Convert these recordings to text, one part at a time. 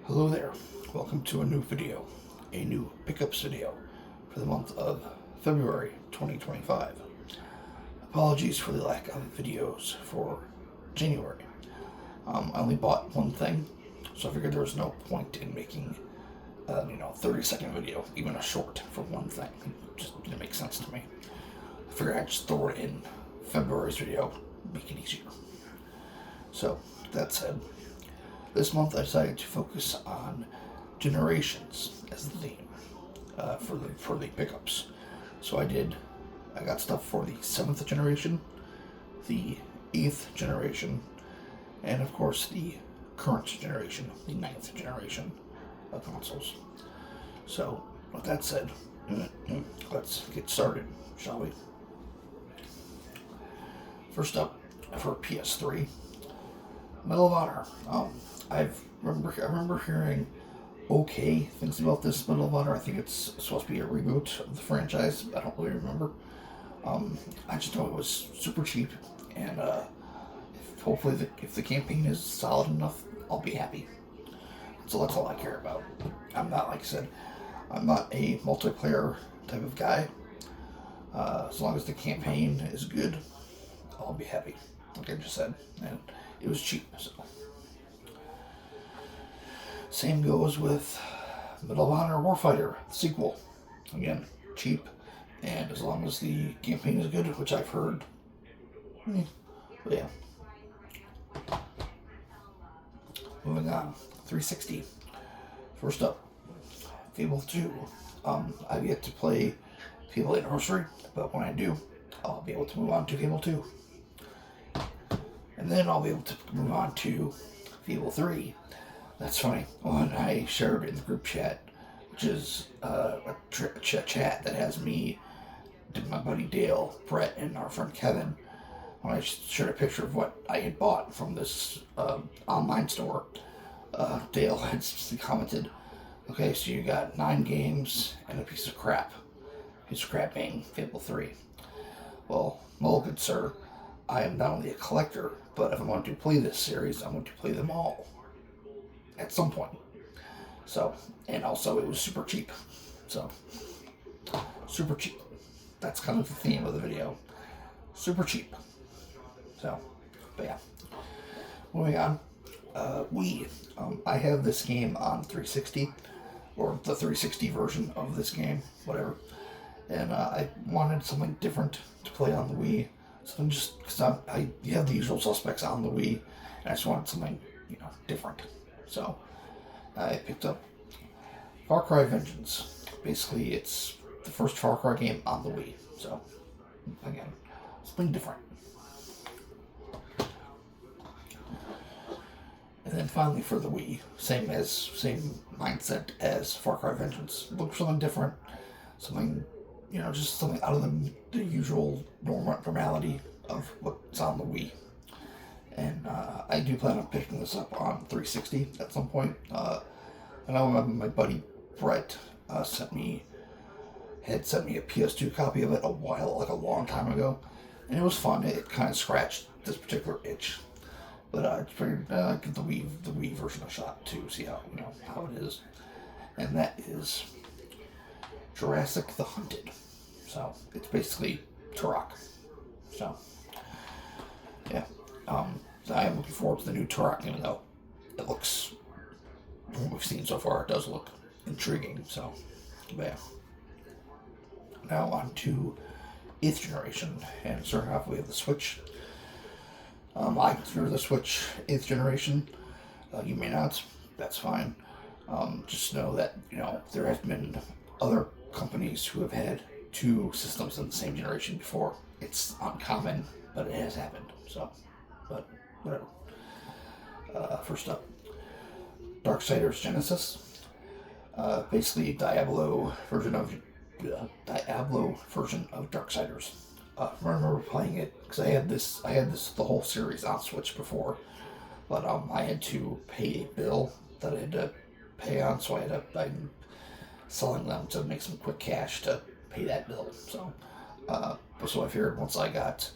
Hello there, welcome to a new video, a new pickups video for the month of February 2025. Apologies for the lack of videos for January. I only bought one thing, so I figured there was no point in making 30-second video, even a short for one thing. It just didn't make sense to me. I figured I'd just throw it in February's video, make it easier. So, that said, this month I decided to focus on generations as the theme for the pickups. So I got stuff for the 7th generation, the 8th generation, and of course the current generation, the 9th generation of consoles. So with that said, let's get started, shall we? First up, for PS3, Medal of Honor. I remember hearing okay things about this Medal of Honor. I think it's supposed to be a reboot of the franchise. I don't really remember. I just know it was super cheap, and hopefully if the campaign is solid enough, I'll be happy. So that's all I care about. I'm not, like I said, I'm not a multiplayer type of guy. As long as the campaign is good, I'll be happy. Like I just said, and it was cheap, so. Same goes with Medal of Honor Warfighter, the sequel. Again, cheap, and as long as the campaign is good, which I've heard. But yeah. Moving on, 360. First up, Fable 2. I've yet to play Fable Anniversary, but when I do, I'll be able to move on to Fable 2. And then I'll be able to move on to Fable 3. That's funny. One I shared in the group chat, which is a chat that has me, my buddy Dale, Brett, and our friend Kevin. When I shared a picture of what I had bought from this online store, Dale had commented, "Okay, so you got 9 games and a piece of crap. Piece of crap being Fable 3. Well, good sir, I am not only a collector, but if I want to play this series, I want to play them all at some point." So, and also it was super cheap. So, super cheap. That's kind of the theme of the video. Super cheap. So, but yeah. Moving on. Wii. I have this game on 360, or the 360 version of this game, whatever. And I wanted something different to play on the Wii. Something just, because you have the usual suspects on the Wii, and I just wanted something, different. So, I picked up Far Cry Vengeance. Basically, it's the first Far Cry game on the Wii. So, again, something different. And then finally for the Wii, same mindset as Far Cry Vengeance. Look for something different, something, just something out of the usual normality of what's on the Wii. And I do plan on picking this up on 360 at some point. I know my buddy Brett had sent me a PS2 copy of it a long time ago, and it was fun. It kind of scratched this particular itch. But I figured give the Wii version a shot to see how it is, and that is Jurassic the Hunted. So it's basically Turok. So yeah, I am looking forward to the new Turok, even though it looks, from what we've seen so far, it does look intriguing. So, but yeah. Now on to 8th generation, and starting off we have the Switch. I consider the Switch 8th generation. You may not. That's fine. Just know that there have been other companies who have had 2 systems in the same generation before. It's uncommon, but it has happened. So, but whatever. First up, Darksiders Genesis. Basically, Diablo version of Darksiders. I remember playing it because I had the whole series on Switch before, but I had to pay a bill that I had to pay on, so I'm selling them to make some quick cash to pay that bill. So I figured once I got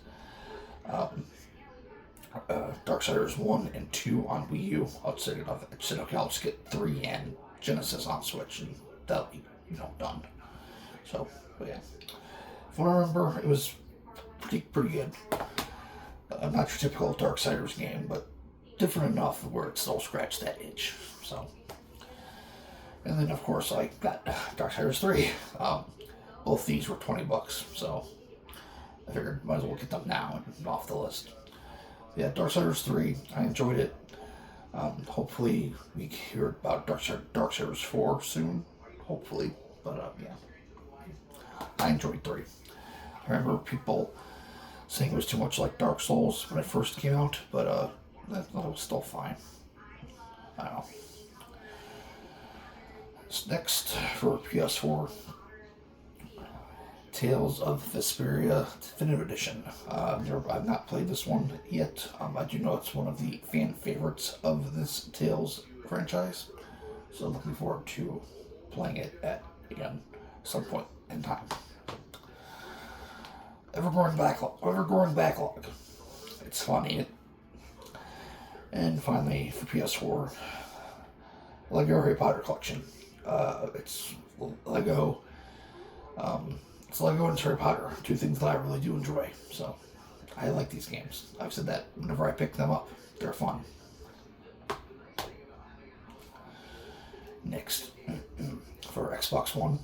Darksiders 1 and 2 on Wii U. I said, okay, I'll just get 3 and Genesis on Switch, and that'll be, done. So, but yeah. From what I remember, it was pretty good. Not your typical Darksiders game, but different enough where it still scratched that itch. So, and then of course I got Darksiders 3. Both these were $20, so I figured might as well get them now and off the list. Yeah, Darksiders 3, I enjoyed it. Hopefully we hear about Darksiders 4 soon. Hopefully, but yeah, I enjoyed 3. I remember people saying it was too much like Dark Souls when it first came out, but that was still fine. I don't know. Next for PS4, Tales of Vesperia Definitive Edition. I've not played this one yet. I do know it's one of the fan favorites of this Tales franchise, so looking forward to playing it at some point in time. Evergrowing backlog. It's funny. And finally, for PS4, Lego Harry Potter collection. It's Lego. It's Lego and Harry Potter, two things that I really do enjoy. So, I like these games. I've said that whenever I pick them up. They're fun. Next, for Xbox One,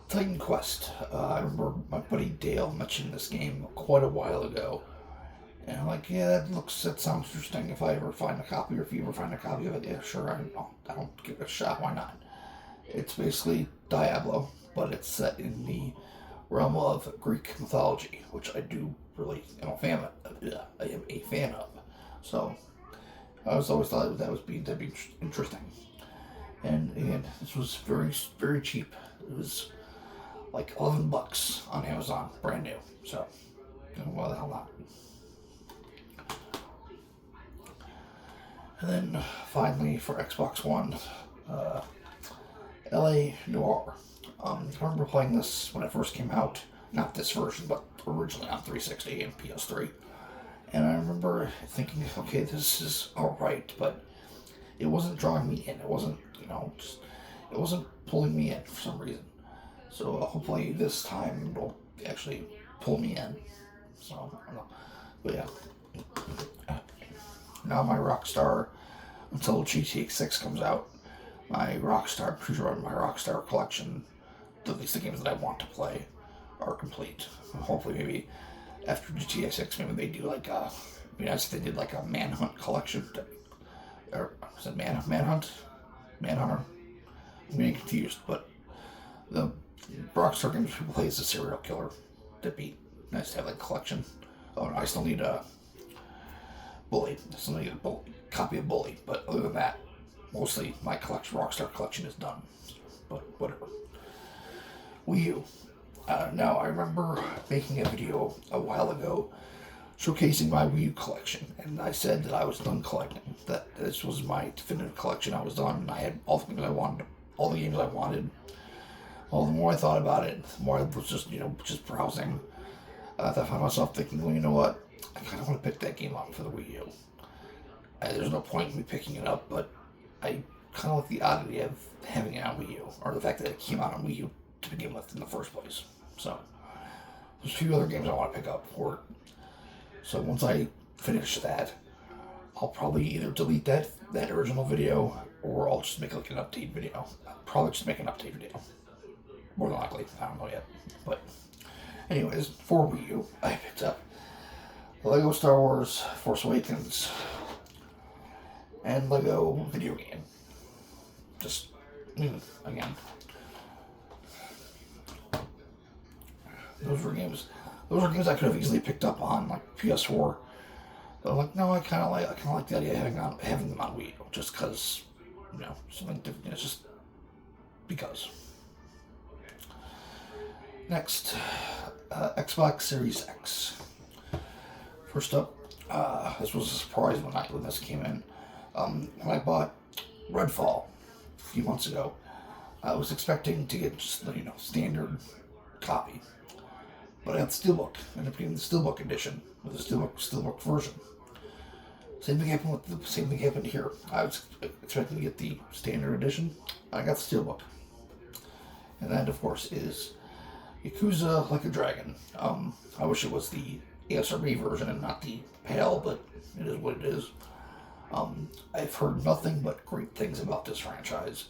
Titan Quest. I remember my buddy Dale mentioned this game quite a while ago. And I'm like, yeah, that sounds interesting. If I ever find a copy, or if you ever find a copy of it, yeah, sure, I don't give it a shot. Why not? It's basically Diablo, but it's set in the realm of Greek mythology, which I do really am a fan of. So I was always thought that'd be interesting. And again, this was very, very cheap. It was like $11 on Amazon, brand new. So why the hell not? And then finally for Xbox One, L.A. Noire. I remember playing this when it first came out. Not this version, but originally on 360 and PS3. And I remember thinking, okay, this is alright, but it wasn't drawing me in. It wasn't, it wasn't pulling me in for some reason. So hopefully this time it'll actually pull me in. So, I don't know. But yeah. Now my Rockstar, until GTA 6 comes out, my Rockstar collection, at least the games that I want to play, are complete. Hopefully maybe after GTA 6, maybe they do like a, if they did like a Manhunt collection, or is it Manhunt? Manhunter? I'm getting confused, but the Rockstar games people play as a serial killer. That'd be nice to have like a collection. Oh no, I still need a Bully. I still need a copy of Bully, but other than that, mostly my Rockstar collection is done. But whatever. Wii U. Now, I remember making a video a while ago showcasing my Wii U collection, and I said that I was done collecting, that this was my definitive collection. I was done, and I had all the things I wanted, all the games I wanted. Well, the more I thought about it, the more I was just browsing, I found myself thinking, well, you know what? I kind of want to pick that game up for the Wii U. There's no point in me picking it up, but I kind of like the oddity of having it on Wii U, or the fact that it came out on Wii U to begin with in the first place. So, there's a few other games I want to pick up for it. So once I finish that, I'll probably either delete that original video, or I'll just make like an update video. I'll probably just make an update video. More than likely, I don't know yet. But anyways, for Wii U, I picked up Lego Star Wars Force Awakens and Lego video game. Just, again. Those were games I could have easily picked up on like PS4. But I'm like, no, I kind of like the idea of having them on Wii, just because, something different. It's just because. Next, Xbox Series X. First up, this was a surprise when this came in. When I bought Redfall a few months ago, I was expecting to get just standard copy. But I got the Steelbook, ended up getting the Steelbook edition with the Steelbook version. Same thing happened here. I was expecting to get the standard edition. I got the steelbook, and that of course is Yakuza Like a Dragon. I wish it was the ASRB version and not the PAL, but it is what it is. I've heard nothing but great things about this franchise.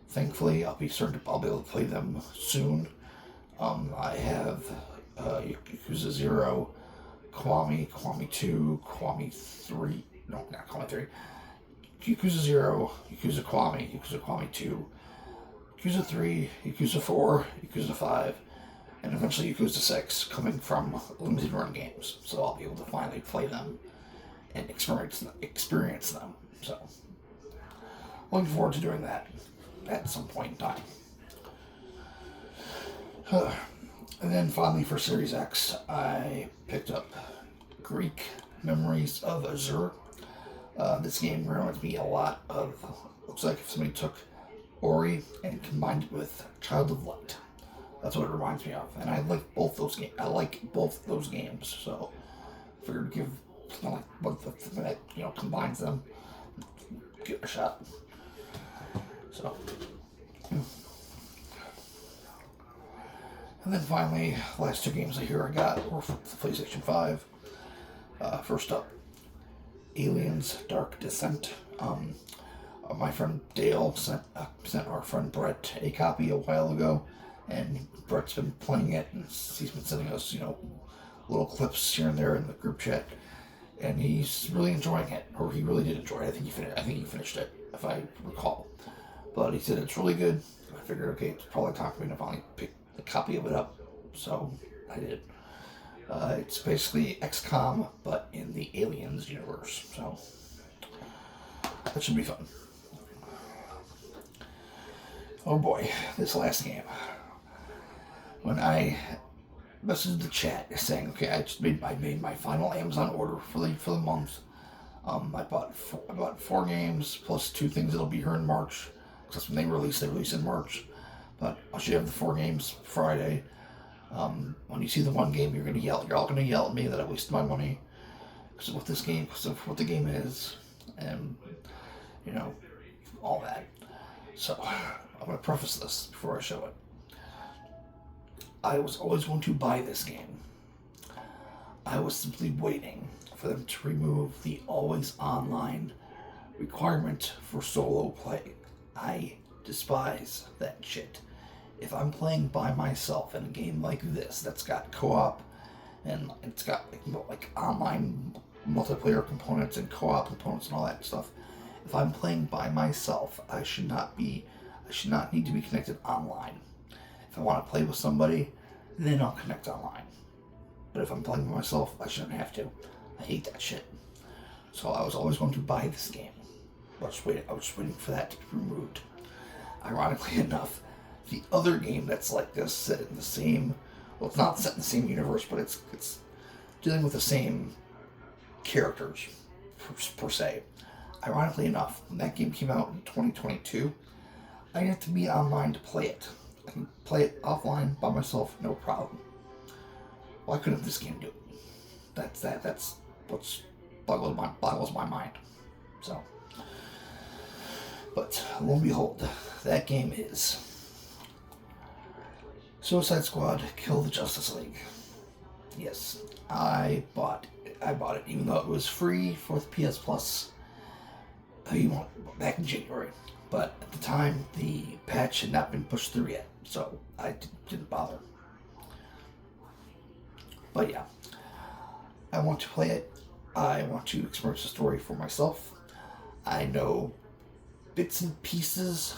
Thankfully, I'll be able to play them soon. I have Yakuza 0, Kiwami 2, Kiwami 3, no, not Kiwami 3, Yakuza 0, Yakuza Kiwami 2, Yakuza 3, Yakuza 4, Yakuza 5, and eventually Yakuza 6 coming from limited run games. So I'll be able to finally play them and experience them. So, looking forward to doing that at some point in time. And then finally for Series X, I picked up Greek Memories of Azure. This game reminds me a lot of, looks like if somebody took Ori and combined it with Child of Light. That's what it reminds me of. And I like both those games. So I figured to give something that, combines them, give it a shot. So, and then finally, last two games I got were for the PlayStation 5. First up, Aliens Dark Descent. My friend Dale sent our friend Brett a copy a while ago, and Brett's been playing it, and he's been sending us, little clips here and there in the group chat, and he's really enjoying it, or he really did enjoy it. I think he finished it, if I recall. But he said it's really good. I figured, okay, it's probably time for me to finally pick a copy of it up, so I did. It's basically XCOM, but in the Aliens universe, so that should be fun. Oh boy, this last game. When I messaged the chat saying, okay, I made my final Amazon order for the month. I bought 4 games plus 2 things that'll be here in March. Because that's when they release in March. But I should have the 4 games Friday. When you see the 1 game, you're all gonna yell at me that I wasted my money because of what the game is, and all that. So I'm gonna preface this before I show it. I was always going to buy this game. I was simply waiting for them to remove the always online requirement for solo play. I despise that shit. If I'm playing by myself in a game like this that's got co-op and it's got like online multiplayer components and co-op components and all that stuff, if I'm playing by myself, I should not need to be connected online. If I want to play with somebody, then I'll connect online. But if I'm playing by myself, I shouldn't have to. I hate that shit. So I was always going to buy this game. I was waiting for that to be removed. Ironically enough, the other game that's like this, set in the same, well, it's not set in the same universe, but it's dealing with the same characters per se. Ironically enough, when that game came out in 2022, I didn't have to be online to play it. I can play it offline by myself, no problem. Why couldn't this game do it? That's what boggles my mind. So, but lo and behold, that game is Suicide Squad: Kill the Justice League. Yes, I bought it, even though it was free for the PS Plus back in January. But at the time, the patch had not been pushed through yet, so I didn't bother. But yeah, I want to play it. I want to experience the story for myself. I know bits and pieces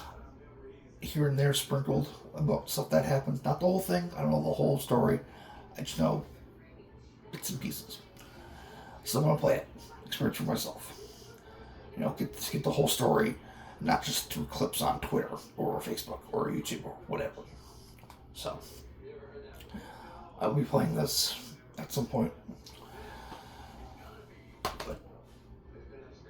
here and there sprinkled about stuff that happens. Not the whole thing. I don't know the whole story. I just know bits and pieces. So I'm going to play it. Experience for myself. Get the whole story, not just through clips on Twitter or Facebook or YouTube or whatever. So I'll be playing this at some point. But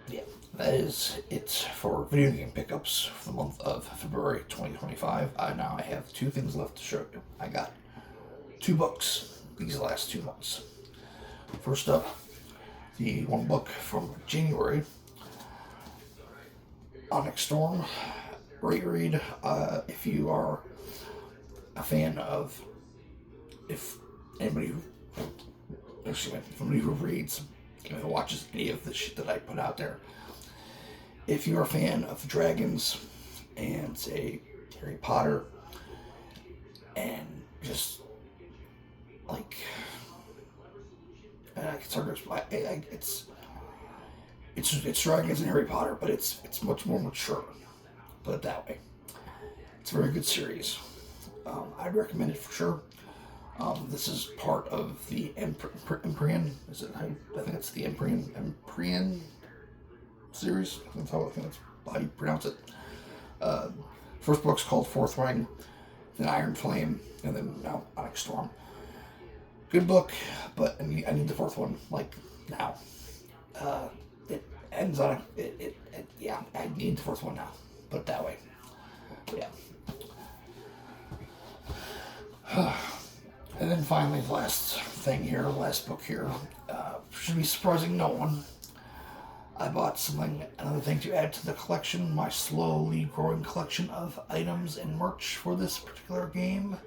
yeah, that is it for video game pickups for the month of February 2025. Now I have 2 things left to show you. I got 2 books these last 2 months. First up, the one book from January, Onyx Storm. Great read. If you are a fan of, if anybody somebody who reads, who watches any of the shit that I put out there, if you're a fan of dragons and say Harry Potter and just like it's hard to explain. It's dragons and Harry Potter, but it's much more mature. Put it that way. It's a very good series. I'd recommend it for sure. This is part of the Empyrean. Is it? I think it's the Empyrean series. I think that's how you pronounce it. First book's called Fourth Ring, then Iron Flame, and then now Onyx Storm. Good book, but I need the fourth one like now. It ends on yeah. I need the fourth one now. Put it that way. But yeah. And then finally, the last book here, should be surprising no one. I bought another thing to add to the collection, my slowly growing collection of items and merch for this particular game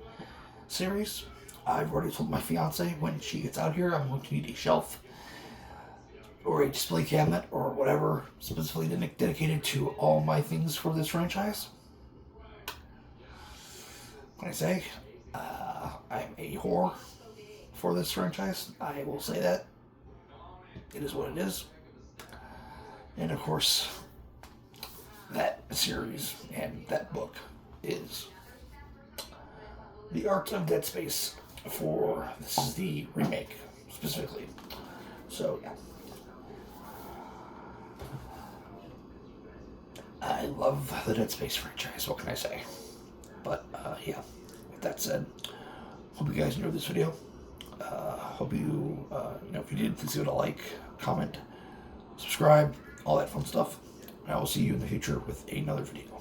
series. I've already told my fiance when she gets out here I'm going to need a shelf or a display cabinet or whatever specifically dedicated to all my things for this franchise. When I say I'm a whore for this franchise, I will say that. It is what it is. And of course, that series and that book is The Art of Dead Space this is the remake specifically. So yeah. I love the Dead Space franchise, what can I say? But yeah, with that said, hope you guys enjoyed this video. Hope you, if you did, please give it a like, comment, subscribe, all that fun stuff. And I will see you in the future with another video.